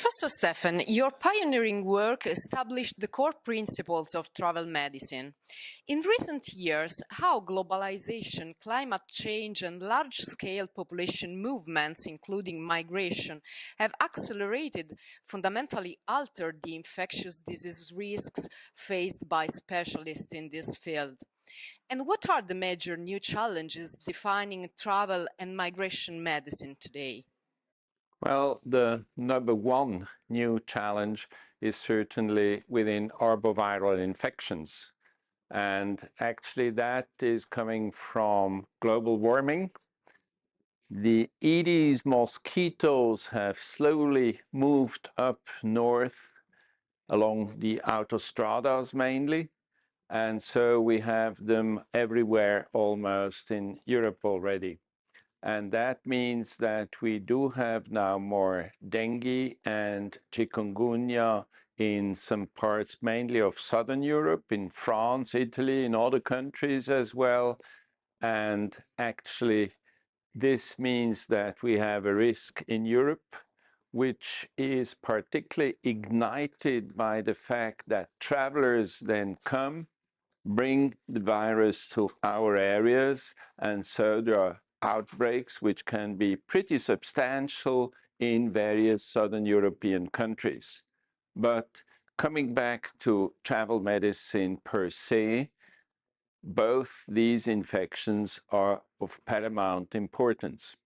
Professor Stefan, your pioneering work established the core principles of travel medicine. In recent years, how globalization, climate change, and large-scale population movements, including migration, have accelerated, fundamentally altered the infectious disease risks faced by specialists in this field? And what are the major new challenges defining travel and migration medicine today? Well, the number one new challenge is certainly within arboviral infections. And actually that is coming from global warming. The Aedes mosquitoes have slowly moved up north along the autostradas mainly. And so we have them everywhere almost in Europe already. And that means that we do have now more dengue and chikungunya in some parts, mainly of Southern Europe, in France, Italy, in other countries as well. And actually, this means that we have a risk in Europe, which is particularly ignited by the fact that travelers then come, bring the virus to our areas, and so there are outbreaks which can be pretty substantial in various Southern European countries. But coming back to travel medicine per se, both these infections are of paramount importance.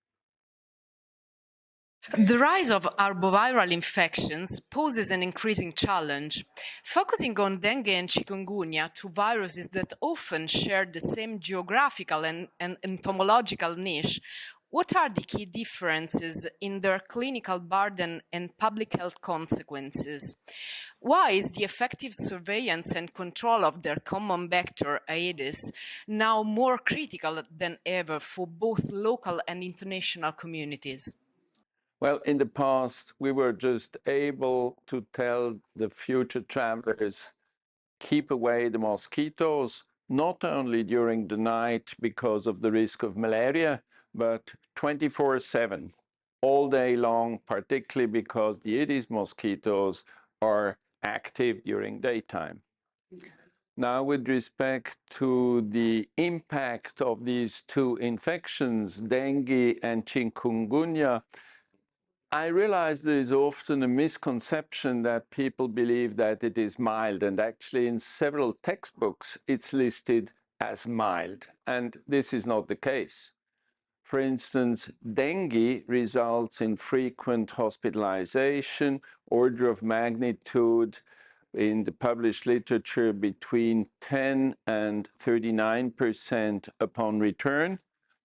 The rise of arboviral infections poses an increasing challenge. Focusing on dengue and chikungunya, two viruses that often share the same geographical and entomological niche, what are the key differences in their clinical burden and public health consequences? Why is the effective surveillance and control of their common vector, Aedes, now more critical than ever for both local and international communities? Well, in the past, we were just able to tell the future travelers, keep away the mosquitoes, not only during the night because of the risk of malaria, but 24/7, all day long, particularly because the Aedes mosquitoes are active during daytime. Now, with respect to the impact of these two infections, dengue and chikungunya, I realize there is often a misconception that people believe that it is mild, and actually in several textbooks it's listed as mild, and this is not the case. For instance, dengue results in frequent hospitalization, order of magnitude in the published literature between 10 and 39% upon return.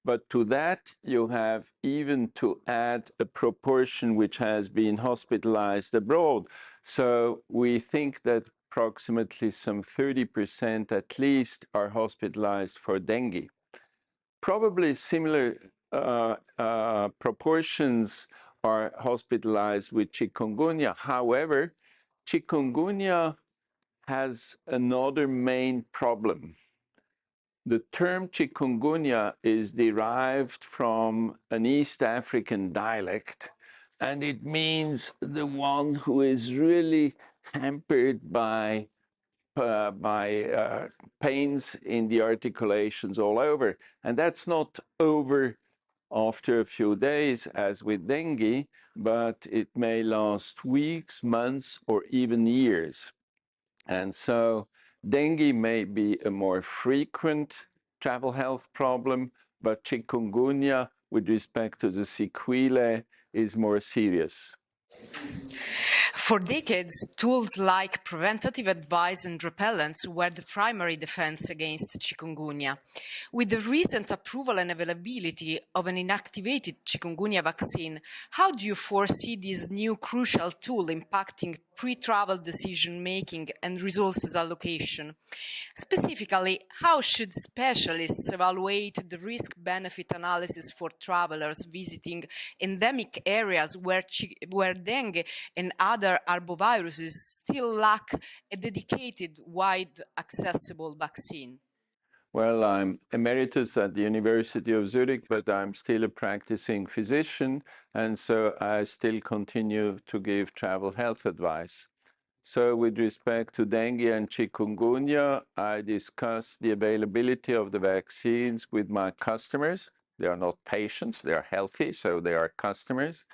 But to that, you have even to add a proportion which has been hospitalized abroad. So we think that approximately some 30% at least are hospitalized for dengue. Probably similar proportions are hospitalized with chikungunya. However, chikungunya has another main problem. The term chikungunya is derived from an East African dialect, and it means the one who is really hampered by pains in the articulations all over. And that's not over after a few days, as with dengue, but it may last weeks, months, or even years. And so dengue may be a more frequent travel health problem, but chikungunya, with respect to the sequelae, is more serious. For decades, tools like preventative advice and repellents were the primary defense against chikungunya. With the recent approval and availability of an inactivated chikungunya vaccine, how do you foresee this new crucial tool impacting pre-travel decision-making and resources allocation? Specifically, how should specialists evaluate the risk-benefit analysis for travelers visiting endemic areas where dengue and other arboviruses still lack a dedicated, wide accessible vaccine? Well, I'm emeritus at the University of Zurich, but I'm still a practicing physician, and so I still continue to give travel health advice. So with respect to dengue and chikungunya, I discuss the availability of the vaccines with my customers. They are not patients, they are healthy, so they are customers.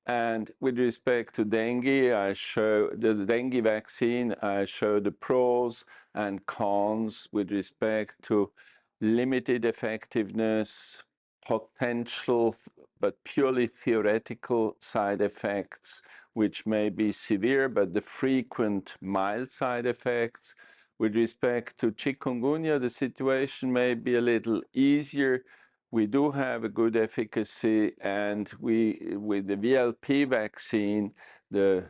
And with respect to dengue, I show the dengue vaccine, I show the pros and cons with respect to limited effectiveness, potential, but purely theoretical side effects, which may be severe, but the frequent mild side effects. With respect to chikungunya, the situation may be a little easier. We do have a good efficacy, and with the VLP vaccine, the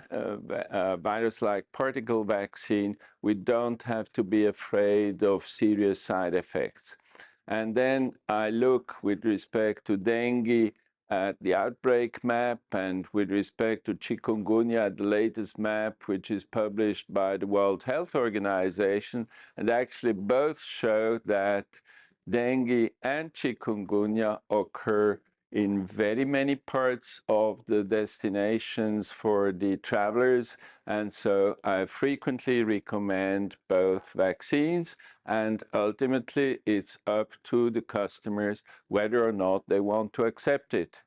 virus-like particle vaccine, we don't have to be afraid of serious side effects. And then I look with respect to dengue at the outbreak map, and with respect to chikungunya at the latest map, which is published by the World Health Organization, and actually both show that dengue and chikungunya occur in very many parts of the destinations for the travelers. And so I frequently recommend both vaccines, and ultimately it's up to the customers whether or not they want to accept it.